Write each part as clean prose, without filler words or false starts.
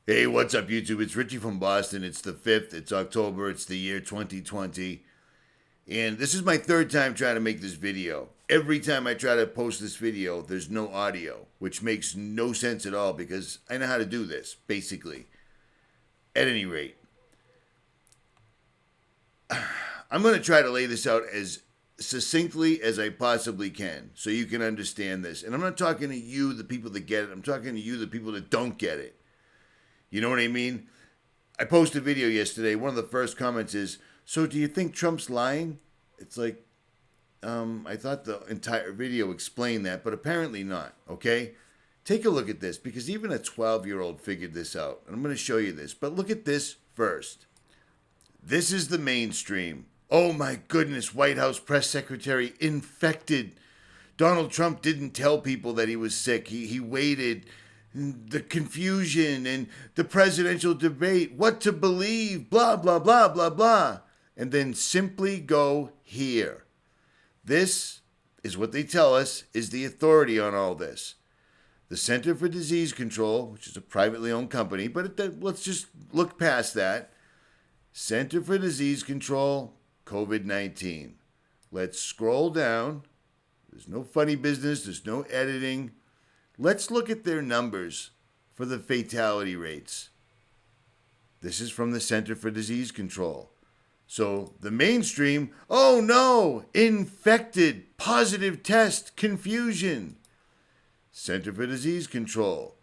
Hey, what's up, YouTube? It's Richie from Boston. It's the 5th. It's October. It's the year 2020. And this is my third time trying to make this video. Every time I try to post this video, there's no audio, which makes no sense at all because I know how to do this, basically. At any rate, I'm going to try to lay this out as succinctly as I possibly can so you can understand this. And I'm not talking to you, the people that get it. I'm talking to you, the people that don't get it. You know what I mean? I posted a video yesterday. One of the first comments is, so do you think Trump's lying? It's like, I thought the entire video explained that, but apparently not, okay? Take a look at this, because even a 12-year-old figured this out. And I'm going to show you this, but look at this first. This is the mainstream. Oh my goodness, White House press secretary infected. Donald Trump didn't tell people that he was sick. He waited. The confusion and the presidential debate, what to believe, blah, blah, blah, blah, blah. And then simply go here. This is what they tell us is the authority on all this. The Center for Disease Control, which is a privately owned company, but let's just look past that. Center for Disease Control, COVID-19. Let's scroll down. There's no funny business. There's no editing. Let's look at their numbers for the fatality rates. This is from the Center for Disease Control. So the mainstream, oh no, infected, positive test, confusion. Center for Disease Control.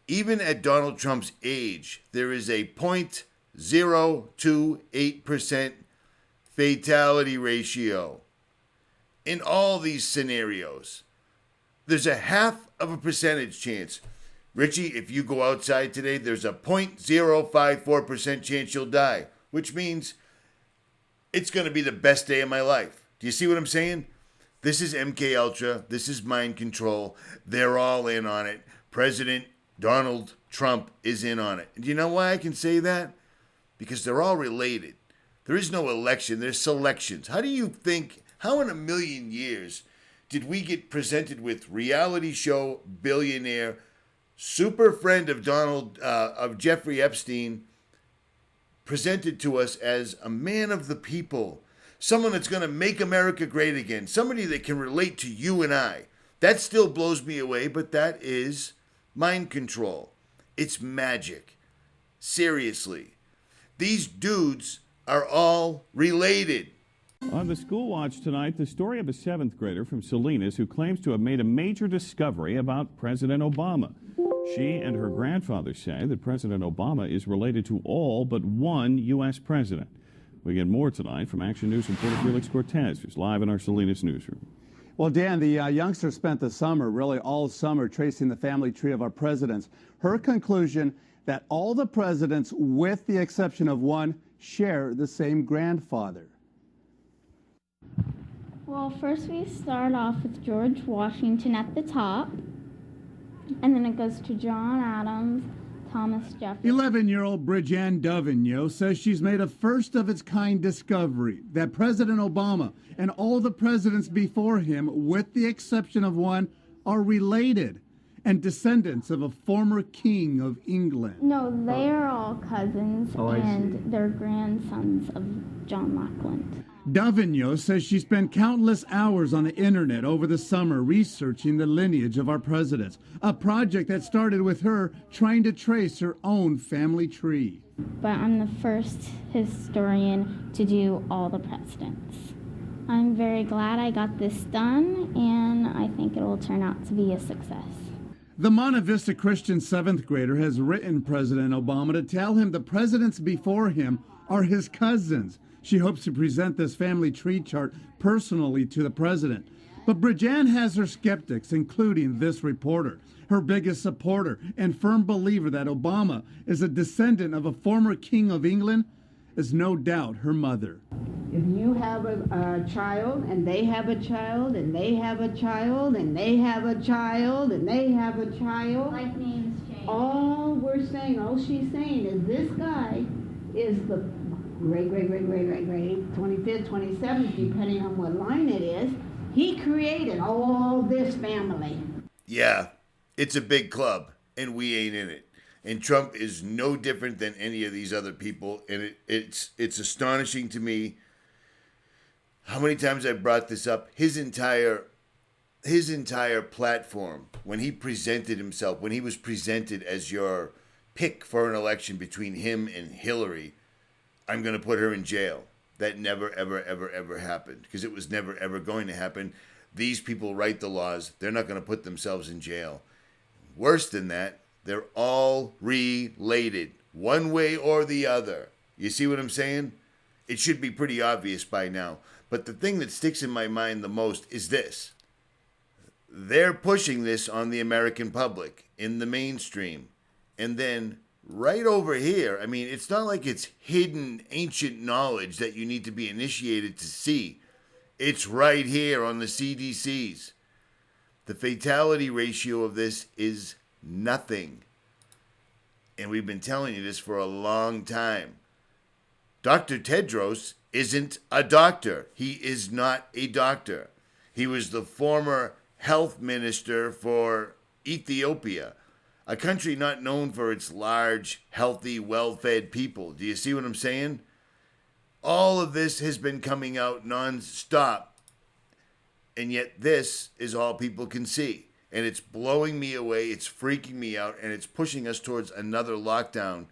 Even at Donald Trump's age, there is a 0.028% fatality ratio in all these scenarios. There's a 0.5% chance. Richie, if you go outside today, there's a 0.054% chance you'll die, which means it's going to be the best day of my life. Do you see what I'm saying? This is MK Ultra. This is mind control. They're all in on it. President Donald Trump is in on it. And do you know why I can say that? Because they're all related. There is no election. There's selections. How do you think, how in a million years did we get presented with reality show billionaire, super friend of Jeffrey Epstein, presented to us as a man of the people, someone that's going to make America great again, somebody that can relate to you and I? That still blows me away, but that is mind control. It's magic. Seriously. These dudes are all related. On the School Watch tonight, the story of a seventh grader from Salinas who claims to have made a major discovery about President Obama. She and her grandfather say that President Obama is related to all but one U.S. president. We get more tonight from Action News reporter Felix Cortez, who's live in our Salinas newsroom. Well, Dan, the youngster spent the summer, really all summer, tracing the family tree of our presidents. Her conclusion that all the presidents, with the exception of one, share the same grandfather. Well, first we start off with George Washington at the top, and then it goes to John Adams, Thomas Jefferson. 11-year-old Bridget Dovigneau says she's made a first-of-its-kind discovery that President Obama and all the presidents before him, with the exception of one, are related and descendants of a former king of England. No, they are all cousins, Oh, and they're grandsons of John Lackland. Dovigneau says she spent countless hours on the internet over the summer researching the lineage of our presidents, a project that started with her trying to trace her own family tree. But I'm the first historian to do all the presidents. I'm very glad I got this done, and I think it will turn out to be a success. The Monte Vista Christian seventh grader has written President Obama to tell him the presidents before him are his cousins. She hopes to present this family tree chart personally to the president. But Bridget has her skeptics, including this reporter. Her biggest supporter and firm believer that Obama is a descendant of a former king of England is no doubt her mother. If you have a child, and they have a child, and they have a child, and they have a child, and they have a child, Like names change. all she's saying is this guy is the great, 25th, 27th, depending on what line it is. He created all this family. Yeah, it's a big club, and we ain't in it. And Trump is no different than any of these other people. And it's astonishing to me how many times I brought this up. His entire platform, when he presented himself, when he was presented as your pick for an election between him and Hillary, I'm going to put her in jail. That never, ever, ever, ever happened, because it was never, ever going to happen. These people write the laws. They're not going to put themselves in jail. Worse than that, they're all related, one way or the other. You see what I'm saying? It should be pretty obvious by now. But the thing that sticks in my mind the most is this. They're pushing this on the American public in the mainstream. And then right over here, I mean, it's not like it's hidden ancient knowledge that you need to be initiated to see. It's right here on the CDCs. The fatality ratio of this is nothing. And we've been telling you this for a long time. Dr. Tedros isn't a doctor. He is not a doctor. He was the former health minister for Ethiopia, a country not known for its large, healthy, well-fed people. Do you see what I'm saying? All of this has been coming out non-stop, and yet this is all people can see. And it's blowing me away, it's freaking me out, and it's pushing us towards another lockdown,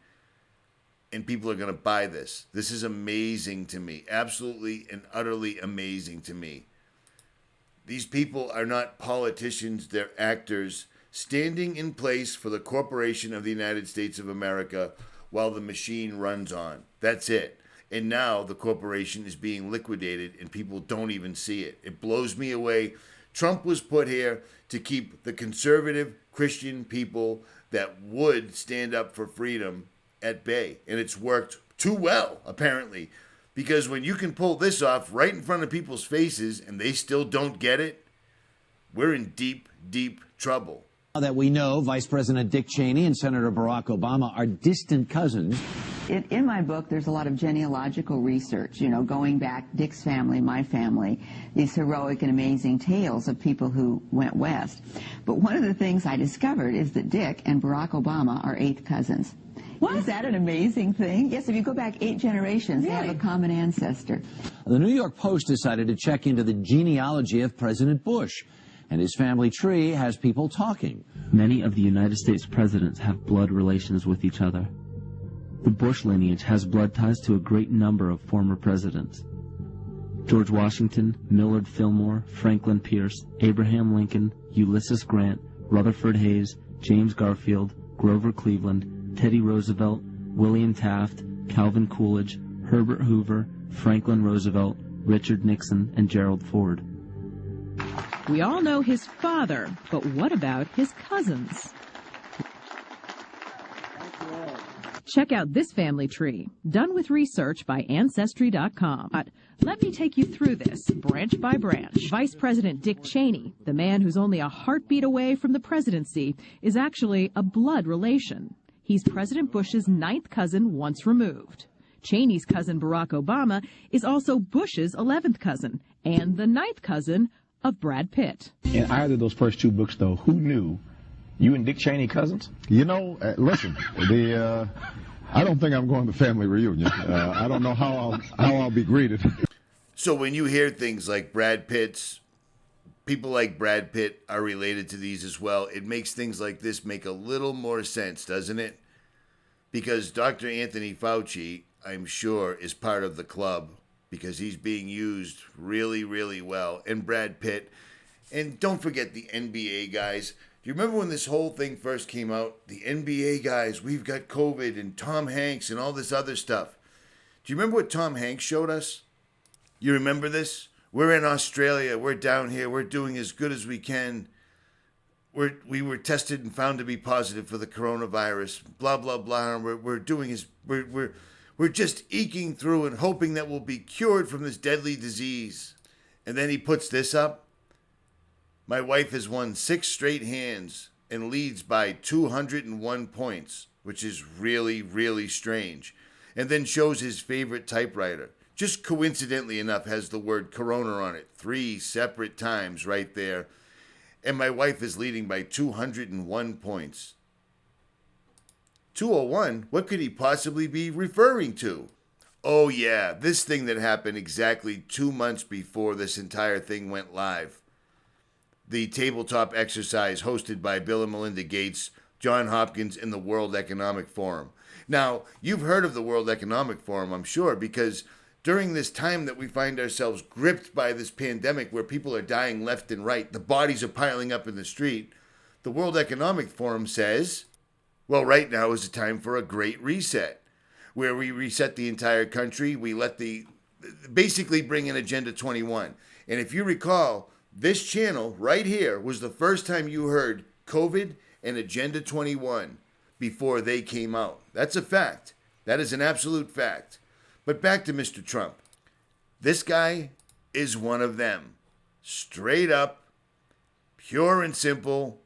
and people are going to buy this. This is amazing to me, absolutely and utterly amazing to me. These people are not politicians, they're actors, standing in place for the corporation of the United States of America while the machine runs on. That's it. And now the corporation is being liquidated and people don't even see it. It blows me away. Trump was put here to keep the conservative Christian people that would stand up for freedom at bay. And it's worked too well, apparently. Because when you can pull this off right in front of people's faces and they still don't get it, we're in deep, deep trouble. Now that we know Vice President Dick Cheney and Senator Barack Obama are distant cousins. In my book, there's a lot of genealogical research, you know, going back, Dick's family, my family, these heroic and amazing tales of people who went west. But one of the things I discovered is that Dick and Barack Obama are 8th cousins. What? Is that an amazing thing? Yes, if you go back 8 generations, really? They have a common ancestor. The New York Post decided to check into the genealogy of President Bush, and his family tree has people talking. Many of the United States presidents have blood relations with each other. The Bush lineage has blood ties to a great number of former presidents. George Washington, Millard Fillmore, Franklin Pierce, Abraham Lincoln, Ulysses Grant, Rutherford Hayes, James Garfield, Grover Cleveland, Teddy Roosevelt, William Taft, Calvin Coolidge, Herbert Hoover, Franklin Roosevelt, Richard Nixon, and Gerald Ford. We all know his father, but what about his cousins? Check out this family tree, done with research by Ancestry.com. Let me take you through this, branch by branch. Vice President Dick Cheney, the man who's only a heartbeat away from the presidency, is actually a blood relation. He's President Bush's 9th cousin once removed. Cheney's cousin Barack Obama is also Bush's 11th cousin and the 9th cousin of Brad Pitt. In either of those first 2 books, though, who knew you and Dick Cheney cousins? You know, listen, I don't think I'm going to family reunion. I don't know how I'll be greeted. So when you hear things like Brad Pitt's, people like Brad Pitt are related to these as well, it makes things like this make a little more sense, doesn't it? Because Dr. Anthony Fauci, I'm sure, is part of the club because he's being used really, really well. And Brad Pitt. And don't forget the NBA guys. Do you remember when this whole thing first came out? The NBA guys, we've got COVID and Tom Hanks and all this other stuff. Do you remember what Tom Hanks showed us? You remember this? We're in Australia. We're down here. We're doing as good as we can. We were tested and found to be positive for the coronavirus. Blah, blah, blah. We're just eking through and hoping that we'll be cured from this deadly disease. And then he puts this up. My wife has won 6 straight hands and leads by 201 points, which is really, really strange. And then shows his favorite typewriter. Just coincidentally enough, has the word Corona on it 3 separate times right there. And my wife is leading by 201 points. 201, what could he possibly be referring to? Oh yeah, this thing that happened exactly 2 months before this entire thing went live. The tabletop exercise hosted by Bill and Melinda Gates, John Hopkins, and the World Economic Forum. Now, you've heard of the World Economic Forum, I'm sure, because during this time that we find ourselves gripped by this pandemic where people are dying left and right, the bodies are piling up in the street, the World Economic Forum says, well, right now is the time for a great reset, where we reset the entire country. We basically bring in Agenda 21. And if you recall, this channel right here was the first time you heard COVID and Agenda 21 before they came out. That's a fact. That is an absolute fact. But back to Mr. Trump. This guy is one of them. Straight up, pure and simple,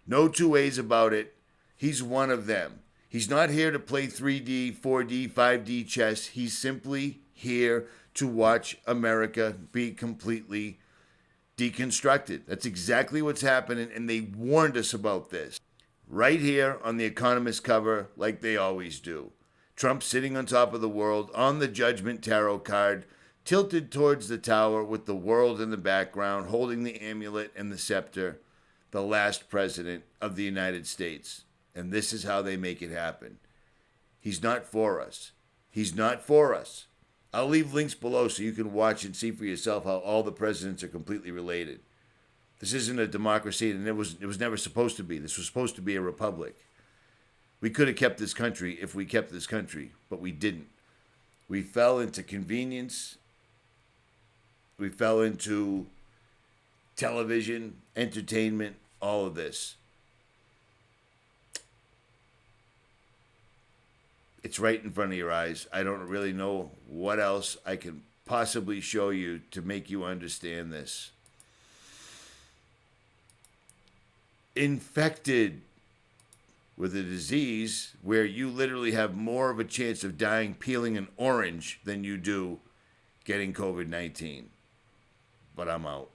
no two ways about it. He's one of them. He's not here to play 3D, 4D, 5D chess. He's simply here to watch America be completely deconstructed. That's exactly what's happening, and they warned us about this. Right here on the Economist cover, like they always do. Trump sitting on top of the world on the Judgment Tarot card, tilted towards the tower with the world in the background, holding the amulet and the scepter, the last president of the United States. And this is how they make it happen. He's not for us. He's not for us. I'll leave links below so you can watch and see for yourself how all the presidents are completely related. This isn't a democracy, and it was never supposed to be. This was supposed to be a republic. We could have kept this country if we kept this country, but we didn't. We fell into convenience. We fell into television, entertainment, all of this. It's right in front of your eyes. I don't really know what else I can possibly show you to make you understand this. Infected with a disease where you literally have more of a chance of dying peeling an orange than you do getting COVID-19. But I'm out.